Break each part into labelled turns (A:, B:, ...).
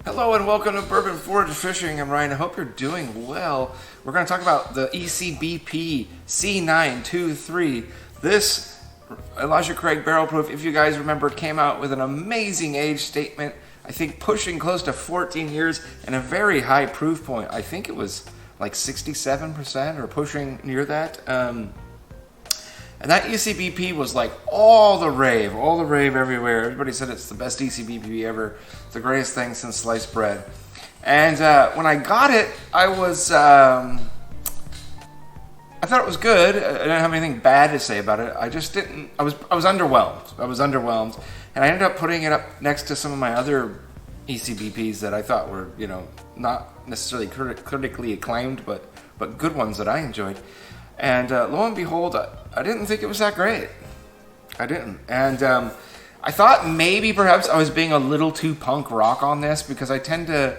A: Hello and welcome to Bourbon Forage Fishing. I'm Ryan. I hope you're doing well. We're going to talk about the Ecbp C923. This Elijah Craig barrel proof, if you guys remember, came out with an amazing age statement. I think pushing close to 14 years and a very high proof point. I think it was like 67% or pushing near that. And that Ecbp was like all the rave everywhere. Everybody said it's the best Ecbp ever. It's the greatest thing since sliced bread. And when I got it, I thought it was good. I didn't have anything bad to say about it. I just didn't. I was underwhelmed. And I ended up putting it up next to some of my other Ecbps that I thought were, not necessarily critically acclaimed, but good ones that I enjoyed. And lo and behold, I didn't think it was that great. I didn't. And I thought maybe perhaps I was being a little too punk rock on this, because I tend to,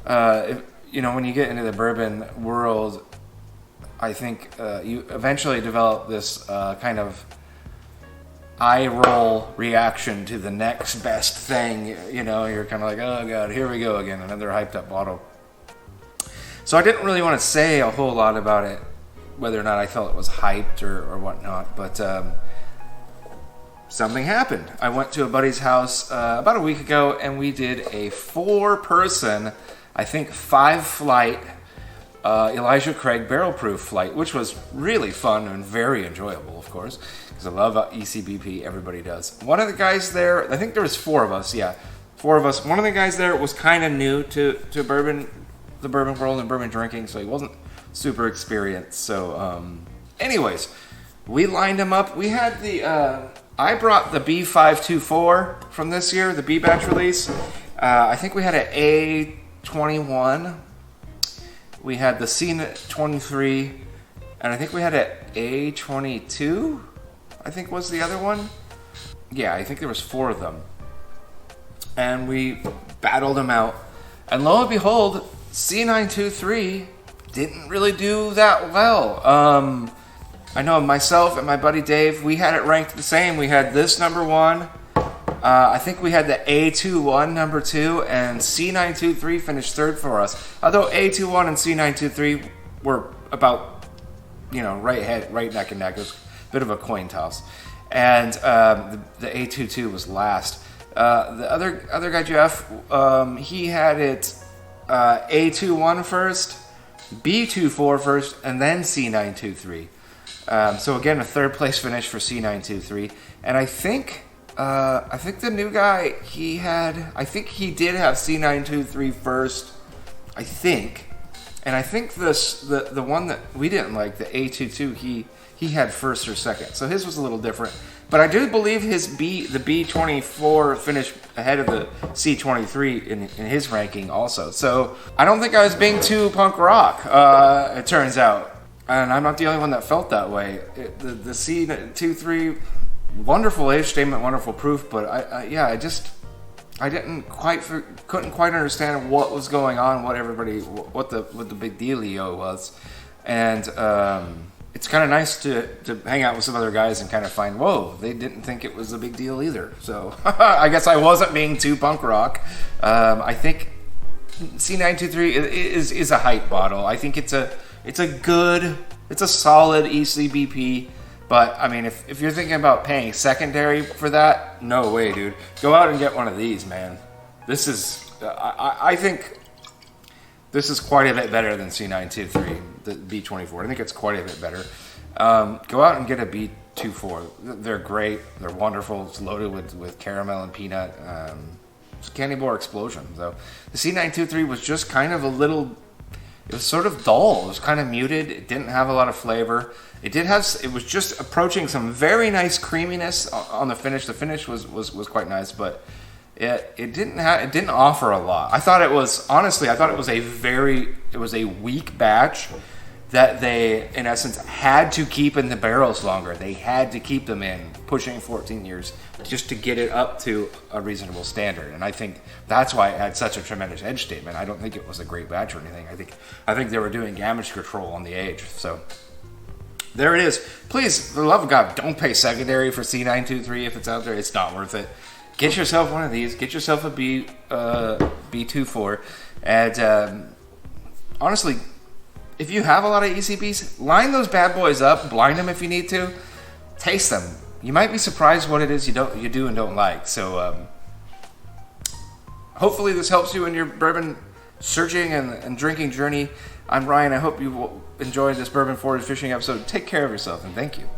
A: when you get into the bourbon world, I think you eventually develop this kind of eye roll reaction to the next best thing. You're kind of like, oh God, here we go again, another hyped up bottle. So I didn't really want to say a whole lot about it, whether or not I felt it was hyped or whatnot, but something happened. I went to a buddy's house about a week ago, and we did a 4-person, I think 5-flight Elijah Craig barrel proof flight, which was really fun and very enjoyable, of course, because I love Ecbp. Everybody does. One of the guys there, I think there was 4 of us. Yeah, 4 of us. One of the guys there was kind of new to bourbon, the bourbon world and bourbon drinking, so he wasn't super experienced. So anyways, we lined them up. We had I brought the B524 from this year, the B batch release. I think we had an A21, we had the C23, and I think we had an A22, I think was the other one. Yeah, I think there was 4 of them, and we battled them out, and lo and behold, C923 didn't really do that well. I know myself and my buddy Dave, we had it ranked the same. We had this number 1. I think we had the A21 number 2, and C923 finished 3rd for us. Although A21 and C923 were about, right neck and neck. It was a bit of a coin toss. And the A22 was last. The other guy, Jeff, he had it A21 first, B24 first, and then C923. So again, a 3rd place finish for C923. And I think the new guy, he did have C923 first, I think. And I think the one that we didn't like, the A22, he had 1st or 2nd. So his was a little different. But I do believe the B24 finished ahead of the C23 in his ranking also. So I don't think I was being too punk rock, it turns out. And I'm not the only one that felt that way. The C23, wonderful age statement, wonderful proof, but I couldn't quite understand what was going on, what the big dealio was. And it's kind of nice to hang out with some other guys and kind of find, whoa, they didn't think it was a big deal either. So I guess I wasn't being too punk rock. I think C923 is a hype bottle. I think it's a solid Ecbp. But I mean, if you're thinking about paying secondary for that, no way, dude. Go out and get one of these, man. This is, I think this is quite a bit better than C923, the B24. I think it's quite a bit better. Go out and get a B24. They're great. They're wonderful. It's loaded with caramel and peanut. It's a candy bar explosion. So the C923 was just kind of it was sort of dull. It was kind of muted. It didn't have a lot of flavor. It was just approaching some very nice creaminess on the finish. The finish was quite nice, but it didn't offer a lot. I thought it was a weak batch that they, in essence, had to keep in the barrels longer. They had to keep them in, pushing 14 years, just to get it up to a reasonable standard. And I think that's why it had such a tremendous edge statement. I don't think it was a great batch or anything. I think they were doing damage control on the age. So there it is. Please, for the love of God, don't pay secondary for C923 if it's out there. It's not worth it. get yourself one of these. Get yourself a B24. And honestly, if you have a lot of ECBs, line those bad boys up, blind them if you need to, taste them. You might be surprised what it is you do and don't like. So hopefully this helps you in your bourbon searching and drinking journey. I'm Ryan. I hope you enjoyed this Bourbon Forward Fishing episode. Take care of yourself, and thank you.